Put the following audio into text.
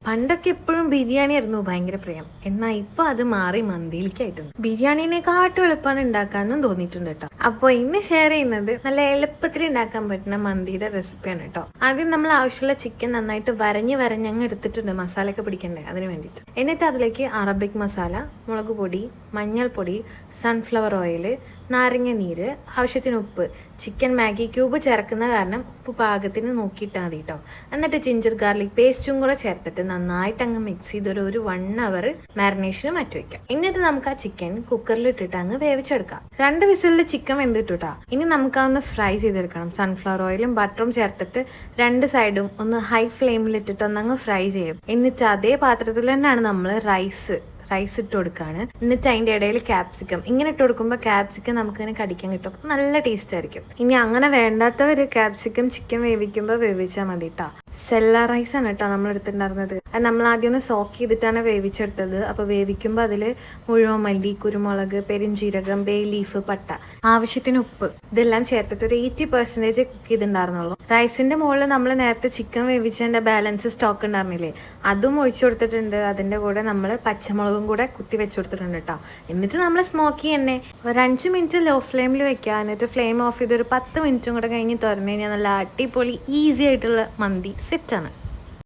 പണ്ടൊക്കെ എപ്പോഴും ബിരിയാണി ആയിരുന്നു ഭയങ്കര പ്രിയം. എന്നാൽ ഇപ്പൊ അത് മാറി മന്തിയിലേക്കായിട്ടുണ്ട്. ബിരിയാണിനെക്കാട്ടും എളുപ്പമാണ് ഉണ്ടാക്കാനും തോന്നിയിട്ടുണ്ട് കേട്ടോ. അപ്പോൾ ഇന്ന് ഷെയർ ചെയ്യുന്നത് നല്ല എളുപ്പത്തിൽ ഉണ്ടാക്കാൻ പറ്റുന്ന മന്തിയുടെ റെസിപ്പിയാണ് കേട്ടോ. ആദ്യം നമ്മൾ ആവശ്യമുള്ള ചിക്കൻ നന്നായിട്ട് വരഞ്ഞങ്ങ് എടുത്തിട്ടുണ്ട്, മസാലയൊക്കെ പിടിക്കണ്ടേ അതിന് വേണ്ടിയിട്ട്. എന്നിട്ട് അതിലേക്ക് അറബിക് മസാല, മുളക് പൊടി, മഞ്ഞൾപ്പൊടി, സൺഫ്ലവർ ഓയിൽ, നാരങ്ങ നീര്, ആവശ്യത്തിന് ഉപ്പ്, ചിക്കൻ മാഗി ക്യൂബ് ചേർക്കുന്ന കാരണം ഉപ്പ് പാകത്തിന് നോക്കിയിട്ടാൽ മതി കേട്ടോ. എന്നിട്ട് ജിഞ്ചർ ഗാർലിക് പേസ്റ്റും കൂടെ ചേർത്തിട്ട് നന്നായിട്ട് അങ്ങ് മിക്സ് ചെയ്തൊരു 1 അവർ മാരിനേഷന് മാറ്റി വയ്ക്കാം. എന്നിട്ട് നമുക്ക് ആ ചിക്കൻ കുക്കറിൽ ഇട്ടിട്ട് അങ്ങ് വേവിച്ചെടുക്കാം. 2 വിസിലിൽ ചിക്കൻ വെന്തിട്ടാ. ഇനി നമുക്ക് അതൊന്ന് ഫ്രൈ ചെയ്തെടുക്കണം. സൺഫ്ലവർ ഓയിലും ബട്ടറും ചേർത്തിട്ട് 2 സൈഡും ഒന്ന് ഹൈ ഫ്ലെയിമിൽ ഇട്ടിട്ട് ഒന്നങ്ങ് ഫ്രൈ ചെയ്യും. എന്നിട്ട് അതേ പാത്രത്തിൽ തന്നെയാണ് നമ്മൾ റൈസ് ഇട്ട് കൊടുക്കുകയാണ്. എന്നിട്ട് അതിൻ്റെ ഇടയിൽ ക്യാപ്സിക്കം ഇങ്ങനെ ഇട്ട് കൊടുക്കുമ്പോൾ ക്യാപ്സിക്കം നമുക്കിങ്ങനെ കടിക്കാൻ കിട്ടും. നല്ല ടേസ്റ്റ് ആയിരിക്കും. ഇനി അങ്ങനെ വേണ്ടാത്തവർ ക്യാപ്സിക്കം ചിക്കൻ വേവിക്കുമ്പോൾ വേവിച്ചാൽ മതി കേട്ടോ. സെല്ല റൈസ് ആണ് കേട്ടോ നമ്മൾ എടുത്തിട്ടുണ്ടായിരുന്നത്. അത് നമ്മൾ ആദ്യം ഒന്ന് സോക്ക് ചെയ്തിട്ടാണ് വേവിച്ചെടുത്തത്. അപ്പോൾ വേവിക്കുമ്പോൾ അതിൽ മുഴുവൻ മല്ലി, കുരുമുളക്, പെരിഞ്ചീരകം, ബേ ലീഫ്, പട്ട, ആവശ്യത്തിന് ഉപ്പ് ഇതെല്ലാം ചേർത്തിട്ട് ഒരു 80% കുക്ക് ചെയ്തിട്ടുണ്ടായിരുന്നുള്ളൂ. റൈസിന്റെ മുകളിൽ നമ്മൾ നേരത്തെ ചിക്കൻ വേവിച്ചതിന്റെ ബാലൻസ് സ്റ്റോക്ക് ഉണ്ടായിരുന്നില്ലേ, അതും ഒഴിച്ചു കൊടുത്തിട്ടുണ്ട്. അതിന്റെ കൂടെ നമ്മൾ പച്ചമുളകും കൂടെ കുത്തി വെച്ച് കൊടുത്തിട്ടുണ്ട് കേട്ടോ. എന്നിട്ട് നമ്മൾ സ്മോക്കി എണ്ണ ഒരു 5 മിനിറ്റ് ലോ ഫ്ലെയിമിൽ വെക്കുക. എന്നിട്ട് ഫ്ലെയിം ഓഫ് ചെയ്ത് ഒരു 10 മിനിറ്റും കൂടെ കഴിഞ്ഞ് തുറന്നു കഴിഞ്ഞാൽ നല്ല അടിപൊളി ഈസി ആയിട്ടുള്ള മന്തി സെറ്റാണ്.